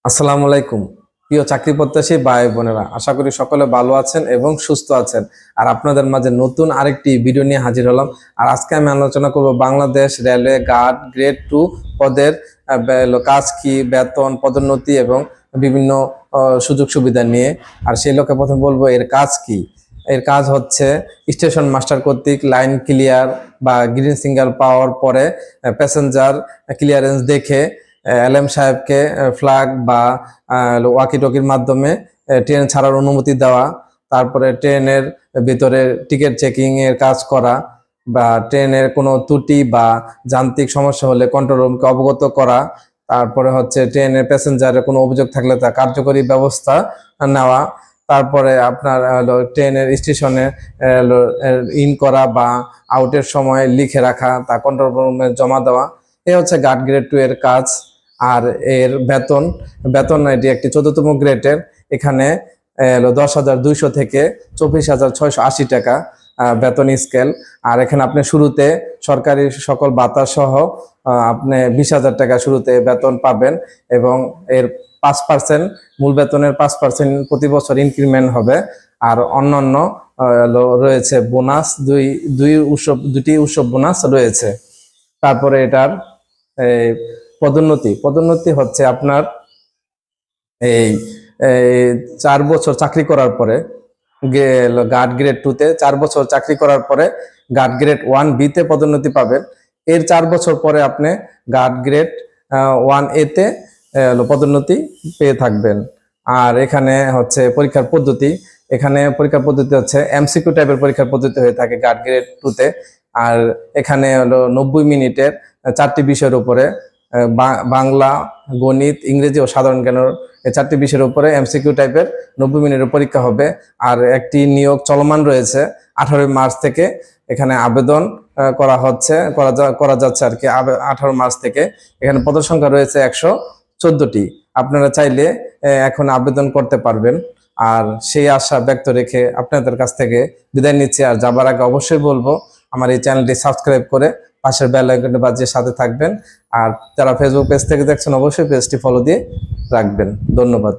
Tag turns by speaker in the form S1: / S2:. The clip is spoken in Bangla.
S1: আসসালামু আলাইকুম। প্রিয় চাকরি প্রত্যাশী ভাই বোনেরা, আশা করি সকলে ভালো আছেন এবং সুস্থ আছেন। আর আপনাদের মাঝে নতুন আরেকটি ভিডিও নিয়ে হাজির হলাম। আর আজকে আমি আলোচনা করব বাংলাদেশ রেলওয়ে গার্ড গ্রেড 2 পদের কাজ কি, বেতন, পদোন্নতি এবং বিভিন্ন সুযোগ সুবিধা নিয়ে। আর সেই লক্ষ্যে প্রথম বলবো এর কাজ কি। এর কাজ হচ্ছে স্টেশন মাস্টার কর্তৃক লাইন ক্লিয়ার বা গ্রিন সিগন্যাল পাওয়ার পরে প্যাসেঞ্জার ক্লিয়ারেন্স দেখে এলএম সাহেবকে ফ্ল্যাগ বা ওয়াকি টকির মাধ্যমে ট্রেন ছাড়ার অনুমতি দেওয়া, তারপরে ট্রেনের ভিতরে টিকিট চেকিং এর কাজ করা বা ট্রেনের কোনো ত্রুটি বা যান্ত্রিক সমস্যা হলে কন্ট্রোল রুমকে অবগত করা, তারপরে হচ্ছে ট্রেনের প্যাসেঞ্জারের কোনো অভিযোগ থাকলে তা কার্যকরী ব্যবস্থা নেওয়া, তারপরে আপনার ট্রেনের স্টেশনে ইন করা বা আউটের সময় লিখে রাখা, তা কন্ট্রোল রুমে জমা দেওয়া। এ হচ্ছে গার্ড গ্রেড 2 এর কাজ। আর এর বেতন বেতন এটি একটি 14তম গ্রেডের। এখানে 10,200 থেকে 24,680 টাকা বেতন স্কেল। আর এখানে আপনি শুরুতে সরকারি সকল ভাতা সহ আপনি 20,000 টাকা শুরুতে বেতন পাবেন এবং এর 5% মূল বেতনের 5% প্রতি বছর ইনক্রিমেন্ট হবে। আর অন্যান্য রয়েছে বোনাস, দুটি উৎসব বোনাস রয়েছে। তারপরে এটার পদোন্নতি হচ্ছে আপনার এই 4 বছর চাকরি করার পরে গার্ড গ্রেড 2 তে 4 বছর চাকরি করার পরে গার্ড গ্রেড 1 বি তে পদোন্নতি পাবেন। এর 4 বছর পরে আপনি গার্ড গ্রেড 1 এ তে পদোন্নতি পেয়ে থাকবেন। আর এখানে হচ্ছে পরীক্ষার পদ্ধতি। এখানে পরীক্ষার পদ্ধতি হচ্ছে এমসিকিউ টাইপের পরীক্ষার পদ্ধতি হয়ে থাকে গার্ড গ্রেড 2 তে। আর এখানে হলো 90 মিনিটের 4টি বিষয়ের উপরে বাংলা, গণিত, ইংরেজি ও সাধারণ জ্ঞানের এই 4টি বিষয়ের উপরে এমসিকিউ টাইপের 90 মিনিটের পরীক্ষা হবে। আর একটি নিয়োগ চলমান রয়েছে 18 মার্চ থেকে। এখানে আবেদন করা যাচ্ছে আর কি 18 মার্চ থেকে। এখানে পদ সংখ্যা রয়েছে 114টি। আপনারা চাইলে এখন আবেদন করতে পারবেন। আর সেই আশা ব্যক্ত রেখে আপনাদের কাছ থেকে বিদায় নিচ্ছি। আর যাবার আগে অবশ্যই বলবো আমার এই চ্যানেলটি সাবস্ক্রাইব করে পাশের বেল আইকনটি বাজিয়ে সাথে থাকবেন। আর যারা ফেসবুক পেজ থেকে দেখছেন অবশ্যই পেজটি ফলো দিয়ে রাখবেন। ধন্যবাদ।